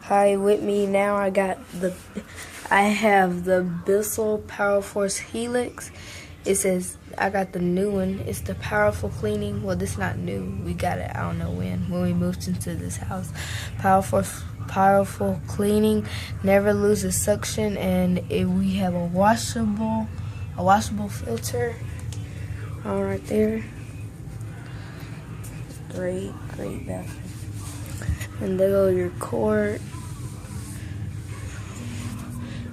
Hi, with me now I have the Bissell Power Force Helix. It says I got the new one. It's the powerful cleaning. Well, this is not new. We got it, I don't know when we moved into this house. Powerful cleaning, never loses suction, and we have a washable filter. All right there. Great bathroom. And there go your cord.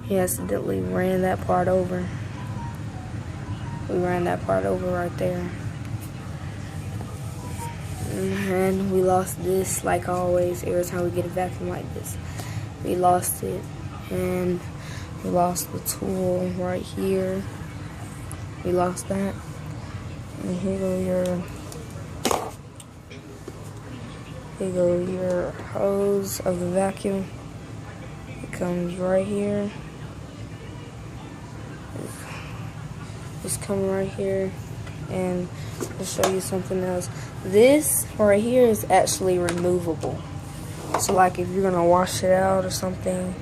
He accidentally ran that part over. We ran that part over right there. And we lost this, like always, every time we get a vacuum like this. We lost it. And we lost the tool right here. We lost that. And here go your hose of the vacuum. It comes right here. It's coming right here. And I'll show you something else. This right here is actually removable. So like if you're gonna wash it out or something,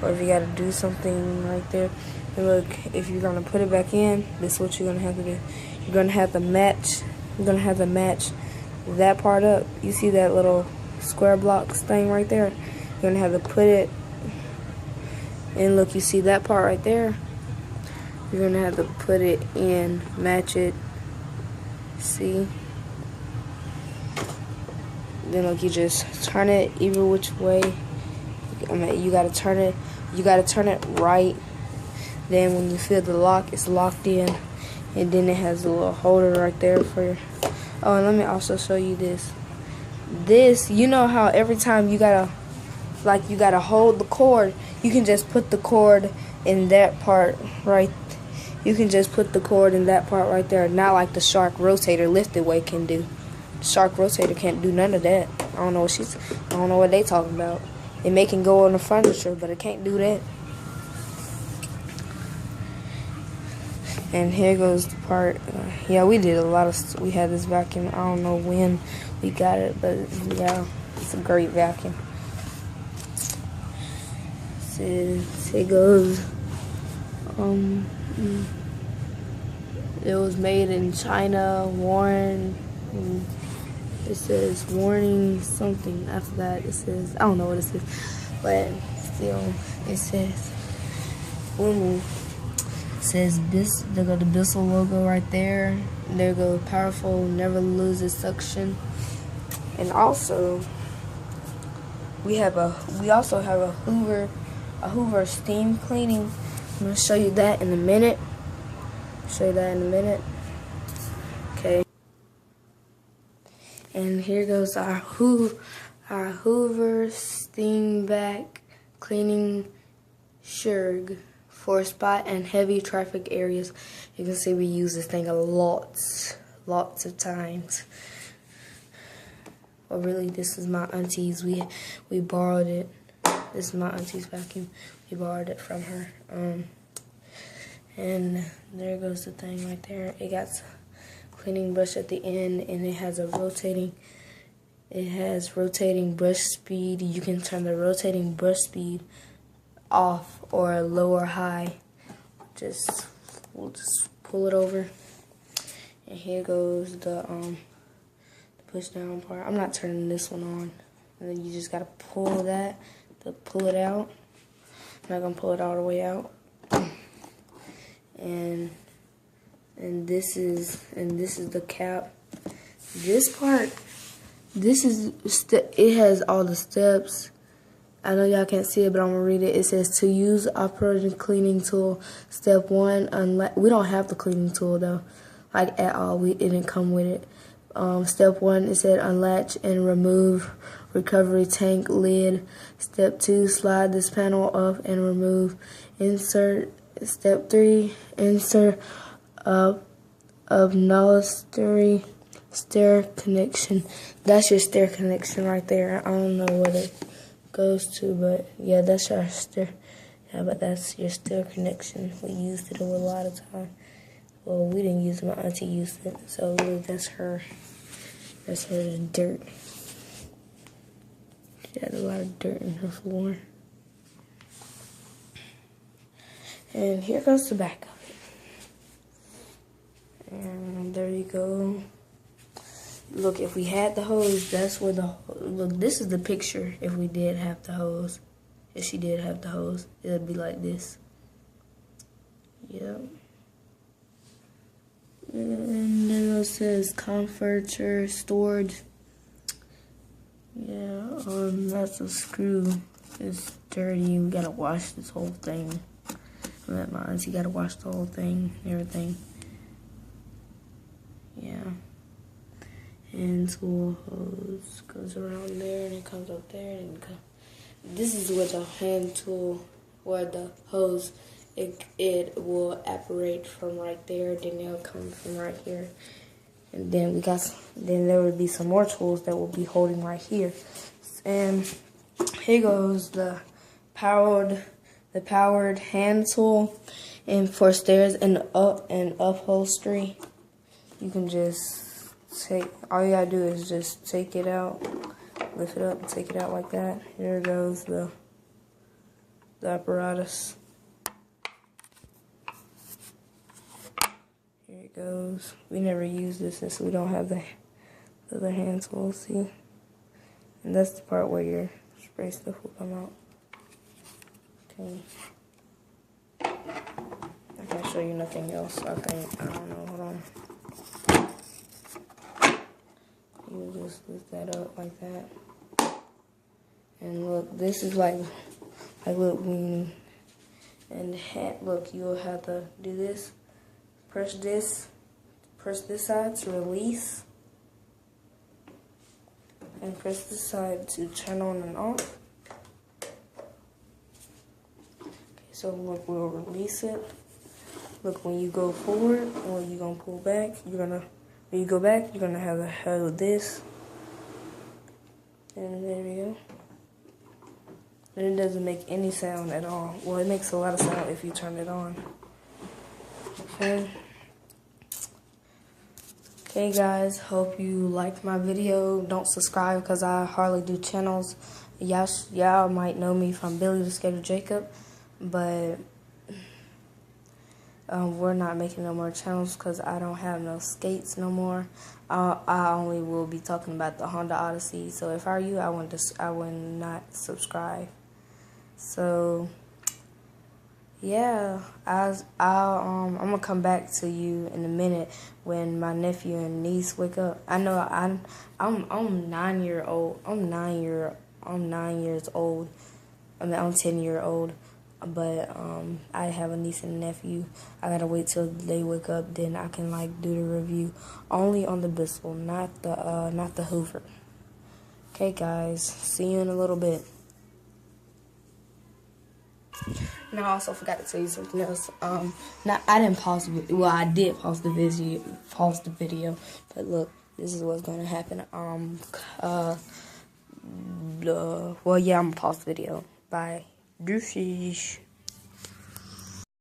or if you gotta do something right there, and look, if you're gonna put it back in, this is what you're gonna have to do. You're gonna have to match that part up. You see that little square blocks thing right there? You're gonna have to put it, and look, you see that part right there? You're gonna have to put it in, match it. See? Then look, you just turn it either which way. I mean, you gotta turn it right. Then when you feel the lock, it's locked in, and then it has a little holder right there for your. Oh, and let me also show you this. This, you know how every time you gotta hold the cord, you can just put the cord in that part right. You can just put the cord in that part right there, not like the Shark rotator lifted way can do. The Shark rotator can't do none of that. I don't know what they talking about. It can go on the furniture, but it can't do that. And here goes the part. Yeah, we did a lot of. We had this vacuum. I don't know when we got it, but yeah, it's a great vacuum. It goes. It was made in China. It says warning something. I forgot. It says, I don't know what it says, but still it says. Boom. It says this. There go the Bissell logo right there. There go powerful, never loses suction. And also we also have a Hoover steam cleaning. I'm gonna show you that in a minute. Okay. And here goes our Hoover steam vac cleaning Shurg for spot and heavy traffic areas. You can see we use this thing lots of times. Well, really, this is my auntie's. We borrowed it. This is my auntie's vacuum. We borrowed it from her. And there goes the thing right there. It got a cleaning brush at the end, and it has rotating brush speed. You can turn the rotating brush speed off or low or high. We'll just pull it over. And here goes the push down part. I'm not turning this one on. And then you just gotta pull that to pull it out. I'm not gonna pull it all the way out. And this is the cap. This part, it has all the steps. I know y'all can't see it, but I'm gonna read it. It says to use operating cleaning tool. Step 1, we don't have the cleaning tool though, like at all. It didn't come with it. Step 1, it said unlatch and remove recovery tank lid. Step 2, slide this panel up and remove. Insert. Step 3, insert upholstery stair connection. That's your stair connection right there. I don't know what it goes to, but yeah, that's our stair. Yeah, but that's your stair connection. We used it a lot of time. Well, we didn't use it. My auntie used it, so really that's her. That's her dirt. She had a lot of dirt in her floor. And here goes the back of it. And there you go. Look, if we had the hose, that's where the, look, this is the picture if we did have the hose. If she did have the hose, it would be like this. Yep. And then it says comforter storage. Yeah, that's a screw. It's dirty. We gotta wash this whole thing. I'm at mine. You gotta wash the whole thing, everything. Yeah. Hand tool hose goes around there and it comes up there and this is where the hand tool, where the hose, it will operate from right there. Then it'll come from right here. And then then there would be some more tools that will be holding right here. And here goes the powered hand tool. And for stairs and upholstery, you can just all you gotta do is just take it out, lift it up and take it out like that. Here goes the apparatus. Here it goes. We never use this since we don't have the other hand tool, see? And that's the part where your spray stuff will come out. Okay. I can't show you nothing else, I think. I don't know, hold on. You just lift that up like that. And look, this is like look, and look, you'll have to do this. Press this side to release, and press this side to turn on and off. Okay, so look, we'll release it. Look, when you go forward, when you're gonna pull back, when you go back, you're gonna have to hold this, and there we go. And it doesn't make any sound at all. Well, it makes a lot of sound if you turn it on. Okay. Okay guys, hope you liked my video. Don't subscribe because I hardly do channels. Y'all might know me from Billy the Skater Jacob, but we're not making no more channels because I don't have no skates no more. I only will be talking about the Honda Odyssey. So if I were you, I would not subscribe. So yeah, I'm gonna come back to you in a minute when my nephew and niece wake up. I know I'm 9 years old. I'm 9 years old. I mean, I'm 10-year-old. But I have a niece and a nephew. I gotta wait till they wake up, then I can like do the review only on the Bissell, not the Hoover. Okay, guys, see you in a little bit. Now I also forgot to tell you something else. I didn't pause the video. Well, I did pause the video. But look, this is what's gonna happen. Well, yeah, I'm gonna pause the video. Bye. Deuces.